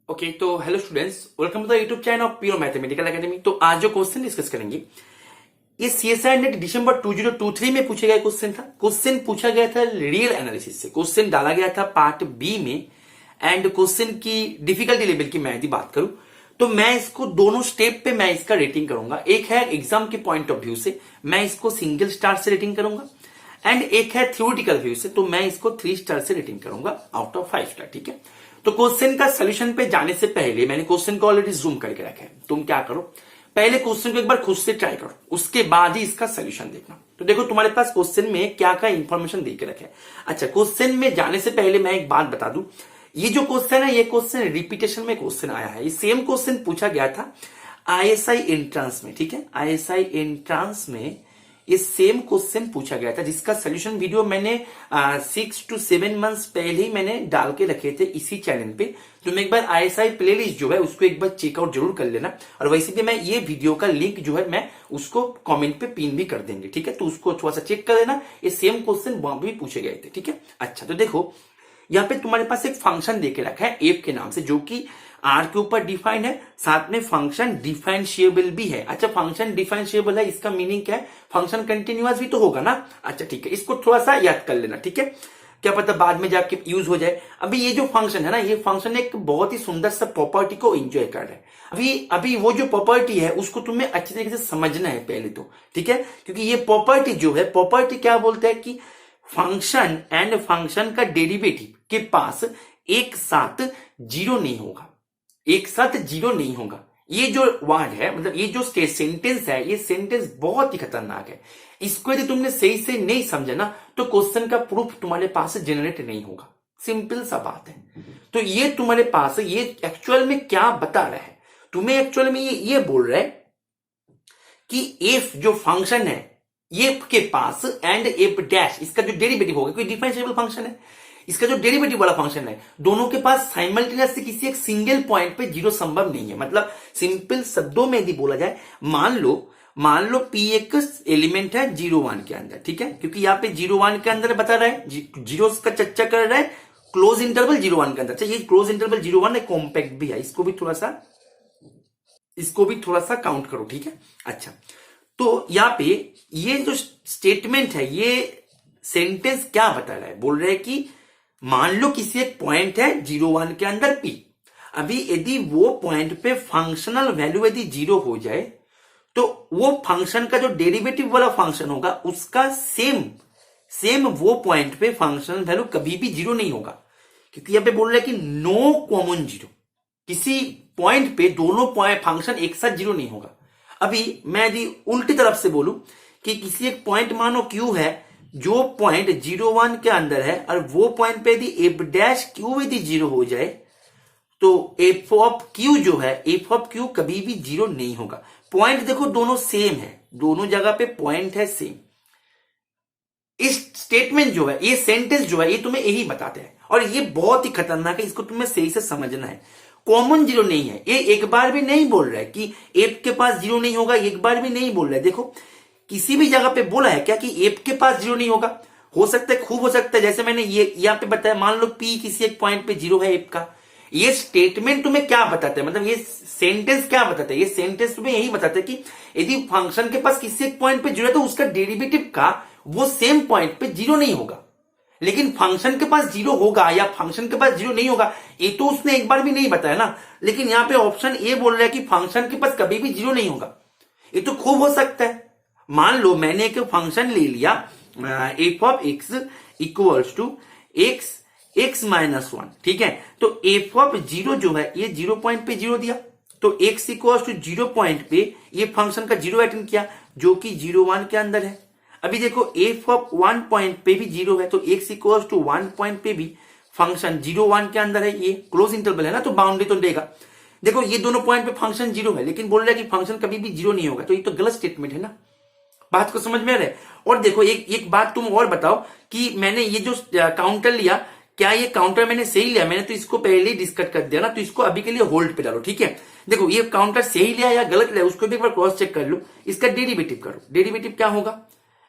Okay तो hello students, welcome to the YouTube channel of Pure Mathematical Academy. तो आज जो क्वेश्चन डिस्कस करेंगे ये सीएसआई नेट दिसंबर 2023 में पूछा गया क्वेश्चन था। क्वेश्चन पूछा गया था रियल एनालिसिस से। क्वेश्चन डाला गया था पार्ट बी में एंड क्वेश्चन की डिफिकल्टी लेवल की मैं यदि बात करूं तो मैं इसको दोनों स्टेप पे मैं इसका रेटिंग करूंगा। एक है एग्जाम के पॉइंट ऑफ व्यू से, मैं इसको सिंगल स्टार से रेटिंग करूंगा एंड एक है थ्योरेटिकल व्यू से, तो मैं इसको 3 स्टार से रेटिंग करूंगा आउट ऑफ 5 स्टार। ठीक है, तो क्वेश्चन का सोल्यूशन पे जाने से पहले मैंने क्वेश्चन को ऑलरेडी जूम करके रखा है। तुम क्या करो, पहले क्वेश्चन को एक बार खुद से ट्राई करो, उसके बाद ही इसका सोल्यूशन देखना। तो देखो तुम्हारे पास क्वेश्चन में क्या क्या इंफॉर्मेशन दे के रखे। अच्छा, क्वेश्चन में जाने से पहले मैं एक बात बता दूं, ये जो क्वेश्चन है ये क्वेश्चन रिपीटेशन में क्वेश्चन आया है। ये सेम क्वेश्चन पूछा गया था आईएसआई एंट्रांस में। ठीक है, आईएसआई एंट्रांस में ये सेम क्वेश्चन पूछा गया था, जिसका सोल्यूशन वीडियो मैंने 6 to 7 मंथ्स पहले ही मैंने डाल के रखे थे इसी चैनल पे। तुम एक बार आईएसआई प्लेलिस्ट जो है उसको एक बार चेकआउट जरूर कर लेना। और वैसे भी मैं ये वीडियो का लिंक जो है मैं उसको कमेंट पे पिन भी कर देंगे। ठीक है, तो उसको थोड़ा सा चेक कर लेना। ये सेम क्वेश्चन वहां भी पूछे गए थे। ठीक है, अच्छा तो देखो यहाँ पे तुम्हारे पास एक फंक्शन देके रखा है एफ के नाम से, जो कि आर के ऊपर डिफाइंड है, साथ में फंक्शन डिफरेंशिएबल भी है। अच्छा, फंक्शन डिफरेंशिएबल है, इसका मीनिंग क्या है? फंक्शन कंटिन्यूअस भी तो होगा ना। अच्छा ठीक है, इसको थोड़ा सा याद कर लेना। ठीक है, क्या पता बाद में जाके यूज हो जाए। अभी ये जो फंक्शन है ना, ये फंक्शन एक बहुत ही सुंदर सा प्रॉपर्टी को एंजॉय कर रहा है। अभी वो जो प्रॉपर्टी है उसको तुम्हें अच्छी तरीके से समझना है पहले तो। ठीक है, क्योंकि ये प्रॉपर्टी जो है, प्रॉपर्टी क्या बोलते हैं कि फंक्शन एंड फंक्शन का डेरिवेटिव के पास एक साथ जीरो नहीं होगा, एक साथ जीरो नहीं होगा। ये जो वर्ड है, मतलब ये जो सेंटेंस है, ये सेंटेंस बहुत ही खतरनाक है। इसको यदि तुमने सही से नहीं समझा ना तो क्वेश्चन का प्रूफ तुम्हारे पास जनरेट नहीं होगा। सिंपल सा बात है। तो ये तुम्हारे पास ये एक्चुअल में क्या बता रहा है, तुम्हें एक्चुअल में ये बोल रहा है कि एफ जो फंक्शन है एफ के पास एंड एफ डैश, इसका जो डेरिवेटिव होगा, कोई डिफरेंशिएबल फंक्शन है, इसका जो डेरिवेटिव वाला फंक्शन है, दोनों के पास साइमल्टेनियसली किसी एक सिंगल पॉइंट पे जीरो संभव नहीं है। मतलब सिंपल शब्दों में यदि बोला जाए, मान लो पी एक एलिमेंट है 0 1 के अंदर। ठीक है, क्योंकि यहाँ पे 0 1 के अंदर बता रहा है, जीरो का चर्चा कर रहा है क्लोज इंटरवल 0 1 के अंदर। अच्छा, ये क्लोज इंटरवल 0 1 है, कॉम्पैक्ट भी है, इसको भी थोड़ा सा काउंट करो। ठीक है, अच्छा तो यहाँ पे ये जो स्टेटमेंट है, ये सेंटेंस क्या बता रहा है? बोल रहा है कि मान लो किसी एक पॉइंट है 0 1 के अंदर पी। अभी यदि वो पॉइंट पे फंक्शनल वैल्यू यदि जीरो हो जाए तो वो फंक्शन का जो डेरिवेटिव वाला फंक्शन होगा उसका सेम वो पॉइंट पे फंक्शनल वैल्यू कभी भी जीरो नहीं होगा। क्योंकि यहां पे बोल रहा है कि नो कॉमन जीरो, किसी पॉइंट पे दोनों फंक्शन एक साथ जीरो नहीं होगा। अभी मैं यदि उल्टी तरफ से बोलूं कि किसी एक पॉइंट मानो क्यू है, जो पॉइंट 0 1 के अंदर है, और वो पॉइंट पे यदि एफ डैश क्यू यदि जीरो हो जाए तो एफ ऑफ क्यू जो है, एफ ऑफ क्यू कभी भी जीरो नहीं होगा। पॉइंट देखो दोनों सेम है, दोनों जगह पे पॉइंट है सेम। इस स्टेटमेंट जो है, ये सेंटेंस जो है, ये तुम्हें यही बताते हैं और ये बहुत ही खतरनाक है, इसको तुम्हें सही से समझना है। कॉमन जीरो नहीं है, ये एक बार भी नहीं बोल रहा है कि एफ के पास जीरो नहीं होगा, एक बार भी नहीं बोल रहा है। देखो किसी भी जगह पे बोला है क्या कि एफ के पास जीरो नहीं होगा? हो सकता है, खूब हो सकता है, जैसे मैंने ये यहाँ पे बताया, मान लो पी किसी एक पॉइंट पे जीरो है एफ का। ये स्टेटमेंट तुम्हें क्या बताता है, मतलब ये सेंटेंस क्या बताता है? ये सेंटेंस तुम्हें यही बताता है कि यदि फंक्शन के पास किसी एक पॉइंट पे जीरो है तो उसका डेरिवेटिव का वो सेम पॉइंट पे जीरो नहीं होगा। लेकिन फंक्शन के पास जीरो होगा या फंक्शन के पास जीरो नहीं होगा, ये तो उसने एक बार भी नहीं बताया ना। लेकिन यहाँ पे ऑप्शन ए बोल रहा है कि फंक्शन के पास कभी भी जीरो नहीं होगा। ये तो खूब हो सकता है। मान लो मैंने एक फंक्शन ले लिया f of x equals to x minus 1। ठीक है, तो एफ ऑफ जीरो जो है, ये 0 पॉइंट पे जीरो दिया, तो एक्स इक्वल्स टू 0 पॉइंट पे ये फंक्शन का जीरो अटेंड किया, जो कि 0 1 के अंदर है। अभी देखो एफ ऑफ 1 पॉइंट पे भी जीरो है, तो एक्स इक्वल्स टू 1 पॉइंट पे भी फंक्शन 0 1 के अंदर है। ये क्लोज इंटरवल है ना, तो बाउंड्री तो देगा। देखो ये दोनों पॉइंट पे फंक्शन जीरो है, लेकिन बोल रहा है कि फंक्शन कभी भी जीरो नहीं होगा, तो ये तो गलत स्टेटमेंट है ना। बात को समझ में आ रहा है? और देखो एक बात तुम और बताओ कि मैंने ये जो काउंटर लिया, क्या ये काउंटर मैंने सही लिया? मैंने तो इसको पहले ही डिस्कस कर दिया ना, तो इसको अभी के लिए होल्ड पे डालो। ठीक है, देखो ये काउंटर सही लिया या गलत लिया उसको भी एक बार क्रॉस चेक कर लो। इसका डेरिवेटिव करो, डेरिवेटिव क्या होगा?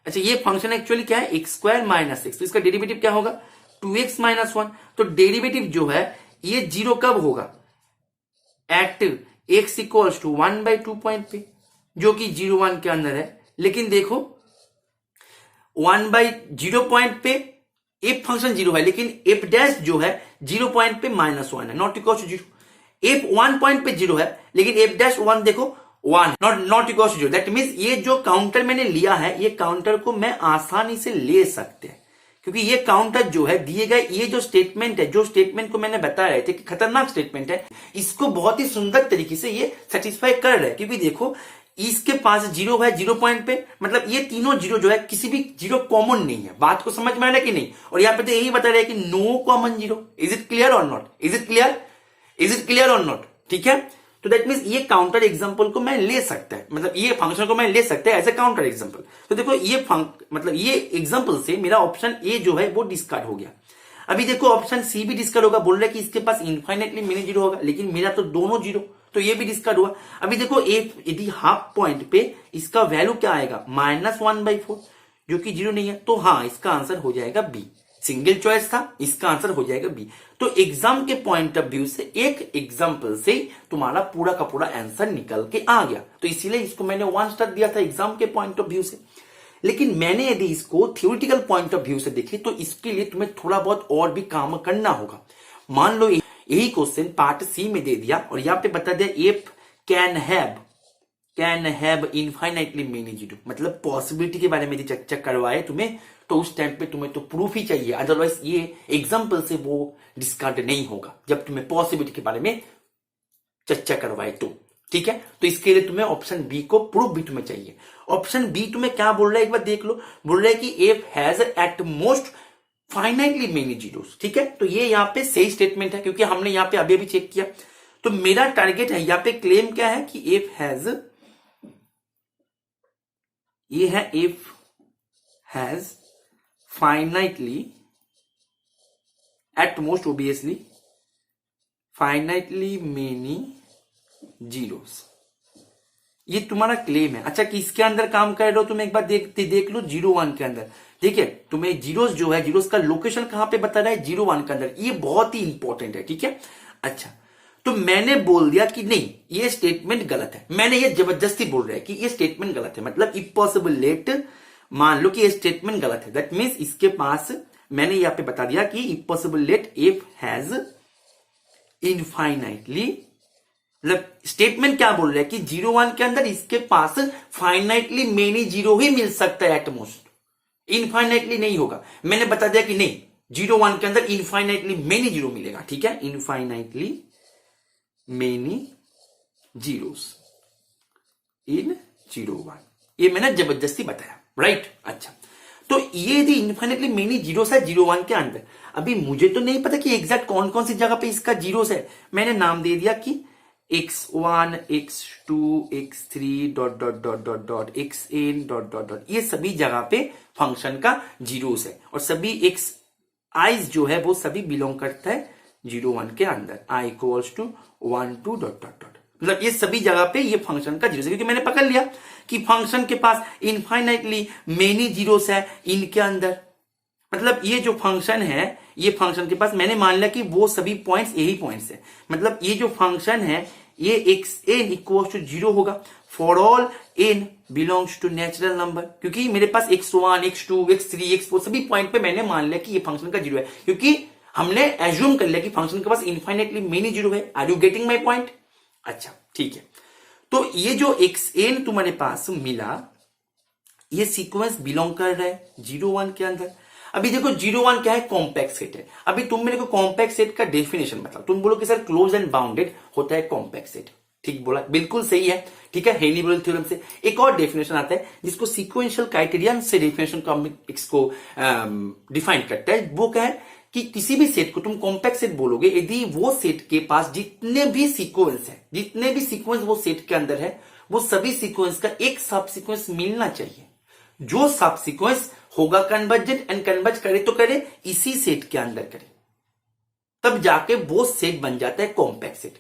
अच्छा, ये फंक्शन एक्चुअली क्या है? एक्स स्क्वायर माइनस एक्स, तो इसका डेरिवेटिव क्या होगा? 2x minus 1। तो डेरिवेटिव जो है ये जीरो कब होगा? At x equals to 1/2 point पे, जो कि 0 1 के अंदर है। लेकिन देखो 1/0 पॉइंट पे एफ फंक्शन 0 है, लेकिन एफ डैश जो है 0 पॉइंट पे -1 है, not equal to 0। F 1 point पे 0 है, लेकिन एफ डैश 1 देखो 1, not equal to 0। That means ये जो काउंटर मैंने लिया है, ये काउंटर को मैं आसानी से ले सकते हैं, क्योंकि ये काउंटर जो है दिए गए ये जो स्टेटमेंट है, जो स्टेटमेंट को मैंने बता रहे थे कि खतरनाक स्टेटमेंट है, इसको बहुत ही सुंदर तरीके से ये सेटिस्फाई कर रहा है। क्योंकि देखो इसके पास 0 है 0 पॉइंट पे, मतलब ये तीनों 0 जो है किसी भी 0 कॉमन नहीं है। बात को समझ में आ रहा है कि नहीं? और यहाँ पे तो यही बता रहे हैं कि no common 0। Is it clear or not? Is it clear? Is it clear or not? ठीक है, तो दैट मीन्स ये काउंटर एग्जांपल को मैं ले सकता है, मतलब ये फंक्शन को मैं ले सकता है एज ए काउंटर एग्जांपल। तो देखो ये मतलब ये एग्जांपल से मेरा ऑप्शन ए जो है वो डिस्कार्ड हो गया। अभी देखो ऑप्शन सी भी डिस्कार्ड होगा, बोल रहा है कि इसके पास इनफाइनेटली मेनी 0 होगा, लेकिन मेरा तो दोनों 0, तो ये भी डिस्कार्ड हुआ। अभी देखो यदि हाफ पॉइंट पे इसका वैल्यू क्या आएगा, -1/4, जो कि 0 नहीं है, तो हाँ इसका आंसर हो जाएगा बी। सिंगल चॉइस था, इसका आंसर हो जाएगा बी। तो एग्जाम के पॉइंट ऑफ व्यू से एक एग्जाम्पल से तुम्हारा पूरा का पूरा आंसर निकल के आ गया, तो इसीलिए इसको मैंने 1 स्टार दिया था एग्जाम के पॉइंट ऑफ व्यू से। लेकिन मैंने यदि इसको थ्योरेटिकल पॉइंट ऑफ व्यू से देखी, तो इसके लिए तुम्हें थोड़ा बहुत और भी काम करना होगा। मान लो यही क्वेश्चन पार्ट सी में दे दिया और यहां पे बता दिया F can have infinitely many 0, मतलब पॉसिबिलिटी के बारे में चर्चा करवाए तुम्हें, तो उस टाइम पे तुम्हें तो प्रूफ ही चाहिए, अदरवाइज ये एग्जाम्पल से वो डिस्कार्ड नहीं होगा जब तुम्हें पॉसिबिलिटी के बारे में चर्चा करवाए तो। ठीक है, तो इसके लिए तुम्हें ऑप्शन बी को प्रूफ भी तुम्हें चाहिए। ऑप्शन बी तुम्हें क्या बोल रहा है एक बार देख लो, बोल रहा है कि F has at most finitely many 0। ठीक है, तो ये यहाँ पे सही स्टेटमेंट है, क्योंकि हमने यहाँ पे अभी चेक किया। तो मेरा टारगेट है यहाँ पे क्लेम क्या है कि एफ हैज, ये है F has finitely at most, obviously finitely many 0s, ये तुम्हारा क्लेम है। अच्छा, कि इसके अंदर काम कर रहे हो तुम एक बार देख लो 0 1 के अंदर, ठीक है, तुम्हें जीरोस जो है, जीरोस का लोकेशन कहां पे बता रहा है, 0 1 के अंदर, ये बहुत ही इंपॉर्टेंट है। ठीक है, अच्छा, तो मैंने बोल दिया कि नहीं ये स्टेटमेंट गलत है, मैंने ये जबरदस्ती बोल रहा है कि ये स्टेटमेंट गलत है, मतलब इफ पॉसिबल लेट, मान लो कि ये स्टेटमेंट गलत है, दैट मीन्स इसके पास, मैंने यहां पे बता दिया कि if possible let F has infinitely, मतलब स्टेटमेंट क्या बोल रहा है कि 0 1 के अंदर इसके पास फाइनाइटली मेनी 0 ही मिल सकता है एट मोस्ट, इनफाइनाइटली नहीं होगा। मैंने बता दिया कि नहीं 0 1 के अंदर इनफाइनाइटली मेनी 0 मिलेगा। ठीक है, इनफाइनाइटली मेनी 0s इन 0 1, ये मैंने जबरदस्ती बताया, राइट। अच्छा, तो ये यदि इनफाइनाइटली मेनी 0s है 0 1 के अंदर, अभी मुझे तो नहीं पता कि एग्जैक्ट कौन कौन सी जगह पे इसका 0s है, मैंने नाम दे दिया कि x1 x2 x3 dot dot dot dot dot xn dot dot dot, ये सभी जगह पे फंक्शन का 0s है, और सभी x i's जो है वो सभी बिलोंग करता है 0 1 के अंदर, i equals to 1 2 dot dot dot, मतलब ये सभी जगह पे ये फंक्शन का 0s है, क्योंकि मैंने पकड़ लिया कि फंक्शन के पास इनफाइनाइटली मेनी 0s है इनके अंदर, मतलब ये जो फंक्शन है, ये फंक्शन के पास मैंने मान लिया कि वो सभी पॉइंट्स यही पॉइंट्स है, मतलब ये जो फंक्शन है ये xn इक्वल टू 0 होगा for all n belongs to natural number, क्योंकि मेरे पास x1 x2 x3 x4 सभी पॉइंट पे मैंने मान लिया कि ये फंक्शन का 0 है, क्योंकि हमने एज्यूम कर लिया कि फंक्शन के पास इनफाइनाइटली मेनी 0 है। Are you getting my point? अच्छा, ठीक है, तो ये जो xn तुम्हारे पास मिला, ये सीक्वेंस बिलोंग कर रहा है 0 1 के अंदर। अभी देखो 0 1 क्या है, कॉम्पैक्ट सेट है। अभी तुम मेरे को कॉम्पैक्ट सेट का डेफिनेशन बताओ, तुम बोलो कि सर क्लोज एंड बाउंडेड होता है कॉम्पैक्ट सेट, ठीक बोला, बिल्कुल सही है। ठीक है, हेनी-बोयल थ्योरम से एक और डेफिनेशन आता है जिसको सीक्वेंशियल क्राइटेरियन से डेफिनेशन को इसको डिफाइन करता है, वो क्या है कि किसी भी सेट को तुम कॉम्पैक्ट सेट बोलोगे यदि वो सेट के पास जितने भी सीक्वेंस है, जितने भी सीक्वेंस वो सेट के अंदर है, वो सभी सीक्वेंस का एक सब सीक्वेंस मिलना चाहिए, जो सब सीक्वेंस होगा कन्वर्जेंट एंड कन्वर्ज करे तो करे इसी सेट के अंदर करे, तब जाके वो सेट बन जाता है कॉम्पैक्ट सेट।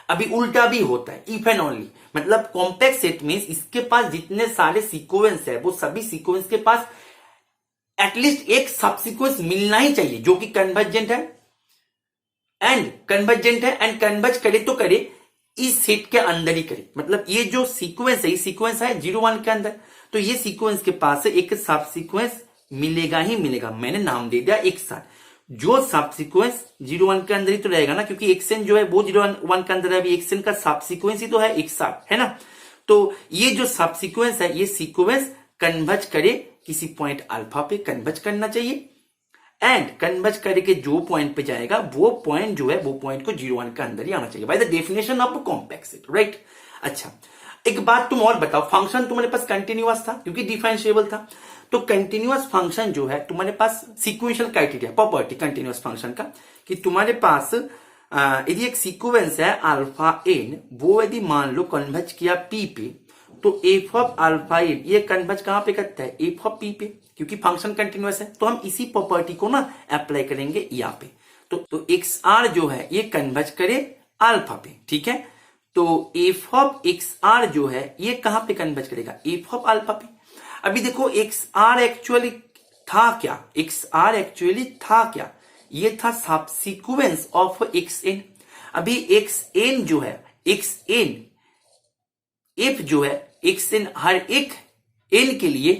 अभी उल्टा भी होता है, इफ एंड ओनली, मतलब कॉम्पैक्ट सेट मींस इसके पास जितने सारे सीक्वेंस है वो सभी सीक्वेंस के पास एटलीस्ट एक सब सीक्वेंस मिलना ही चाहिए जो कि कन्वर्जेंट है एंड कन्वर्ज करे तो करे इस सेट के अंदर ही करे, मतलब ये जो सीक्वेंस है, ये सीक्वेंस है 0 1 के अंदर, तो ये सीक्वेंस के पास एक सब सीक्वेंस मिलेगा ही मिलेगा। मैंने नाम दे दिया एक साथ, जो सब सीक्वेंस 0 1 के अंदर ही तो रहेगा ना, क्योंकि एक्सएन जो है वो 0 1 के अंदर है, अभी एक्सएन का सब सीक्वेंस ही तो है एक साथ, है ना। तो ये जो सब सीक्वेंस है, ये सीक्वेंस कन्वर्ज करे किसी पॉइंट अल्फा पे कन्वर्ज करना चाहिए, एंड कन्वर्ज करके जो पॉइंट पे जाएगा वो पॉइंट जो है वो पॉइंट को 0 1 के अंदर ही आना चाहिए by the definition of complex set, right. अच्छा, एक बात तुम और बताओ, फंक्शन तुम्हारे पास कंटिन्यूअस था क्योंकि डिफरेंशिएबल था, तो कंटिन्यूअस फंक्शन जो है तुम्हारे पास sequential criteria property continuous function का कि तुम्हारे पास यदि एक सीक्वेंस है अल्फा एन, वो यदि मान लो कन्वर्ज किया पी पे, तो एफ ऑफ अल्फा एन ये कन्वर्ज कहां पे करता है, एफ ऑफ पी पे, क्योंकि फंक्शन कंटिन्यूअस है। तो हम इसी प्रॉपर्टी को ना अप्लाई करेंगे यहाँ पे, तो एक्स आर जो है ये कन्वर्ज करे अल्फा पे, ठीक है। तो एफ ऑफ एक्स आर जो है ये कहां पे कन्वर्ज करेगा, एफ ऑफ अल्फा पे। अभी देखो एक्स आर एक्चुअली था क्या, एक्स आर एक्चुअली था क्या, ये था सब सीक्वेंस ऑफ एक्स एन। अभी एक्स एन जो है, एक्स एन एफ जो है एक्स एन हर एक एन के लिए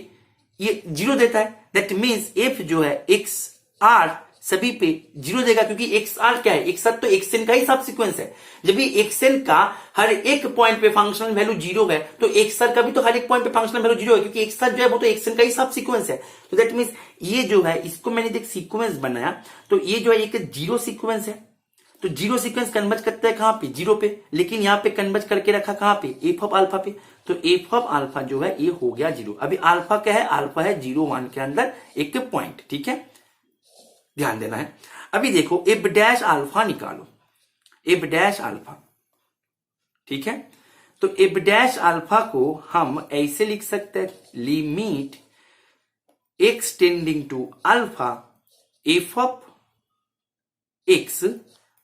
ये 0 देता है, दैट मीन्स एफ जो है एक्स आर सभी पे 0 देगा, क्योंकि एक्स आर क्या है, एक्स आर तो एक्स एन का ही सब सीक्वेंस है। जब भी एक्स एन का हर एक पॉइंट पे फंक्शनल वैल्यू 0 है, तो एक्स आर का भी तो हर एक पॉइंट पे फंक्शनल वैल्यू 0 है, क्योंकि एक्स आर जो है वो तो एक्स एन का ही सब सीक्वेंस है। तो दैट मीन्स ये जो है, इसको मैंने एक सीक्वेंस बनाया, तो ये जो है एक 0 सीक्वेंस है, तो 0 सीक्वेंस कन्वर्ज करता है कहां पे, 0 पे, लेकिन यहां पे कन्वर्ज करके रखा कहां पे, एफ ऑफ अल्फा पे, तो एफ ऑफ अल्फा जो है ये हो गया 0। अभी अल्फा क्या है, अल्फा है 0 1 के अंदर एक पॉइंट, ठीक है, ध्यान देना है। अभी देखो एफ डैश अल्फा निकालो, एफ डैश अल्फा, ठीक है। तो एफ डैश अल्फा को हम ऐसे लिख सकते हैं, limit x tending to alpha f of x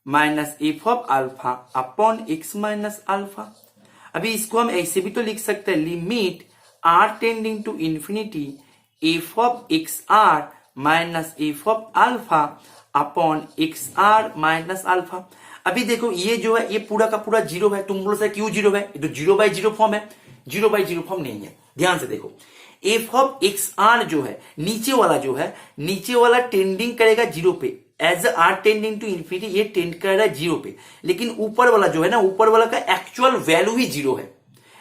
minus f of alpha upon x minus alpha. अभी इसको हम ऐसे भी तो लिख सकते हैं, limit r tending to infinity f of x are minus f of alpha upon x are minus alpha. अभी देखो ये जो है ये पूरा का पूरा 0 है, तुम बोलो सर क्यों 0 है, ये तो 0/0 फॉर्म है, 0/0 फॉर्म नहीं है। ध्यान से देखो, एफ ऑफ एक्स आर जो है नीचे वाला जो है, नीचे वाला टेंडिंग करेगा 0 पे, as are tending to infinity ये टेंड कर रहा है 0 पे, लेकिन ऊपर वाला जो है ना, ऊपर वाला का एक्चुअल वैल्यू ही 0 है,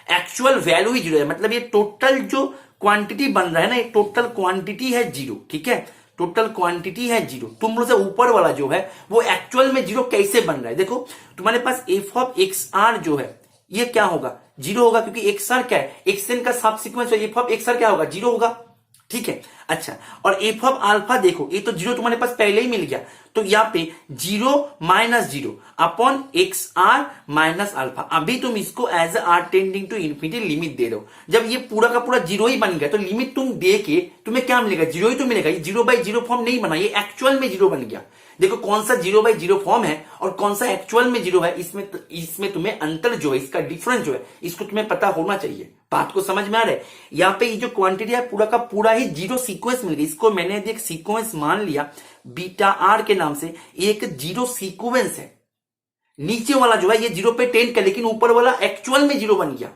एक्चुअल वैल्यू ही 0 है, मतलब ये टोटल जो क्वांटिटी बन रहा है ना, ये टोटल क्वांटिटी है 0, ठीक है, टोटल क्वांटिटी है 0। तुम लोग से ऊपर वाला जो है वो एक्चुअल में 0 कैसे बन रहा है, देखो तुम्हारे पास एफ ऑफ एक्स आर जो है ये क्या होगा, 0 होगा, क्योंकि एक्स आर क्या है, एक्स एन का सब सीक्वेंस है, एफ ऑफ एक्स आर क्या होगा, 0 होगा, ठीक है। अच्छा, और एफ ऑफ अल्फा देखो, ये तो 0 तुम्हारे पास पहले ही मिल गया, तो यहाँ पे 0 minus 0 upon x are minus alpha. अभी तुम इसको as are tending to infinity limit दे दो, जब ये पूरा का पूरा 0 ही बन गया, तो लिमिट तुम दे के तुम्हें क्या मिलेगा, 0 ही तो मिलेगा, ये 0/0 फॉर्म नहीं बना, ये एक्चुअल में 0 बन गया। देखो कौन सा 0/0 फॉर्म है और कौन सा एक्चुअल में 0 है, इसमें तुम्हें अंतर जो है, इसका डिफरेंस जो है, इसको तुम्हें पता होना चाहिए। बात को समझ में आ रहा है, यहाँ पे ये जो क्वांटिटी है पूरा का पूरा ही 0 सीक्वेंस मिल गया, इसको मैंने एक सीक्वेंस मान लिया बीटा आर के नाम से, एक 0 सीक्वेंस है। नीचे वाला जो है ये 0 पे टेंड कर, लेकिन ऊपर वाला एक्चुअल में 0 बन गया,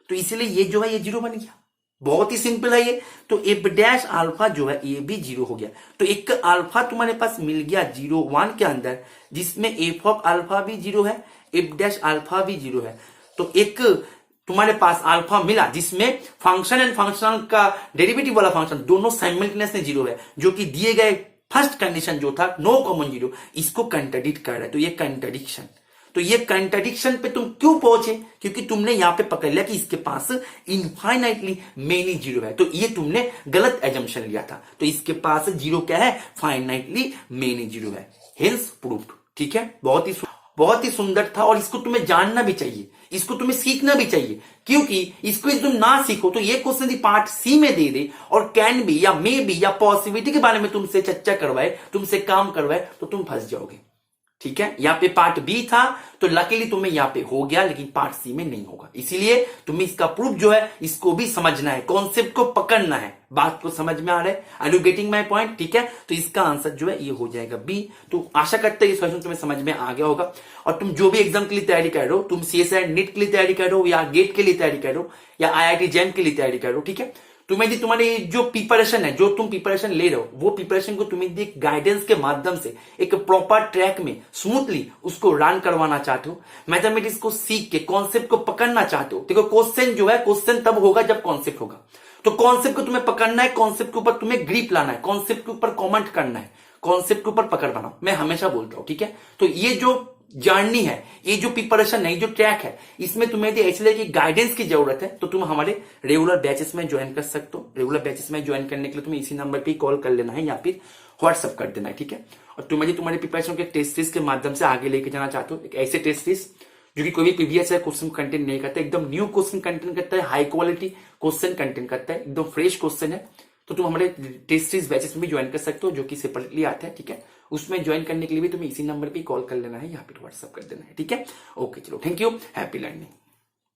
तो इसीलिए ये जो है ये 0 बन गया। बहुत ही सिंपल है ये। तो एफ डैश अल्फा जो है ये भी 0 हो गया, तो एक अल्फा तुम्हारे पास मिल गया 0 1 के अंदर, जिसमें एफ ऑफ अल्फा भी 0 है, एफ डैश अल्फा भी 0 है। तो एक तुम्हारे पास अल्फा मिला जिसमें फंक्शन एंड फंक्शनल का डेरिवेटिव वाला फंक्शन दोनों साइमल्टेनियसली 0 है, जो कि दिए गए फर्स्ट कंडीशन जो था नो कॉमन 0, इसको कंट्राडिक्ट कर रहा है। तो ये कंट्राडिक्शन, तो ये कंट्राडिक्शन पे तुम क्यों पहुंचे, क्योंकि तुमने यहां पे पकड़ लिया कि इसके पास इनफाइनाइटली मेनी 0 है, तो ये तुमने गलत एजम्पशन लिया था। तो इसके पास 0 क्या है, फाइनाइटली मेनी 0 है, हेंस प्रूव्ड। ठीक है, बहुत ही सुंदर था, और इसको तुम्हें जानना भी चाहिए, इसको तुम्हें सीखना भी चाहिए, क्योंकि इसको तुम ना सीखो तो ये क्वेश्चन पार्ट सी में दे दे और कैन बी या मे बी या पॉसिबिलिटी के बारे में तुमसे चर्चा करवाए, तुमसे काम करवाए, तो तुम फंस जाओगे। ठीक है, यहाँ पे पार्ट बी था तो लकीली तुम्हें यहाँ पे हो गया, लेकिन पार्ट सी में नहीं होगा। इसीलिए तुम्हें इसका प्रूफ जो है इसको भी समझना है, कॉन्सेप्ट को पकड़ना है। बात को समझ में आ रहा है? Are you getting my point? ठीक है, तो इसका आंसर जो है ये हो जाएगा बी। तो आशा करते हैं ये क्वेश्चन तुम्हें समझ में आ गया होगा। और तुम जो भी एग्जाम के लिए तैयारी कर रहे हो, तुम सीएसआई नीट के लिए तैयारी कर रहे हो या गेट के लिए तैयारी कर रहे हो या आईआईटी जैम के लिए तैयारी कर रहे हो, ठीक है, तुम्हें यदि तुम्हारी जो प्रिपरेशन है, जो तुम प्रिपरेशन ले रहे हो, वो प्रिपरेशन को तुम्हें यदि गाइडेंस के माध्यम से एक प्रॉपर ट्रैक में स्मूथली उसको रन करवाना चाहते हो, मैथमेटिक्स को सीख के कॉन्सेप्ट को पकड़ना चाहते हो, देखो क्वेश्चन जो है क्वेश्चन तब होगा जब कॉन्सेप्ट होगा। तो कॉन्सेप्ट को तुम्हें पकड़ना है, कॉन्सेप्ट के ऊपर तुम्हें ग्रिप लाना है, कॉन्सेप्ट के ऊपर कॉमेंट करना है, कॉन्सेप्ट के ऊपर पकड़ बनाओ। मैं हमेशा बोलता हूं, ठीक है। तो ये जो जर्नी है, ये जो प्रिपरेशन है, ये जो ट्रैक है, इसमें तुम्हें यदि एक्चुअली की गाइडेंस की जरूरत है तो तुम हमारे रेगुलर बैचेस में ज्वाइन कर सकते हो। रेगुलर बैचेस में ज्वाइन करने के लिए तुम्हें इसी नंबर पे कॉल कर लेना है या फिर व्हाट्सअप कर देना है, ठीक है। और तुम्हें यदि तुम्हारी प्रिपरेशन के टेस्ट सीरीज के माध्यम से आगे लेके जाना चाहते हो, एक ऐसे टेस्ट सीरीज जो कि कोई भी प्रीवियस क्वेश्चन कंटेंट नहीं करता, एकदम न्यू क्वेश्चन कंटेंट करता है, हाई क्वालिटी क्वेश्चन कंटेंट करता है, एकदम फ्रेश क्वेश्चन है, तो तुम हमारे टेस्ट सीरीज बैचेस में भी ज्वाइन कर सकते हो, जो कि सेपरेटली आता है, ठीक है। उसमें ज्वाइन करने के लिए भी तुम्हें इसी नंबर पे कॉल कर लेना है या फिर व्हाट्सअप कर देना है, ठीक है। ओके, चलो, थैंक यू, हैप्पी लर्निंग।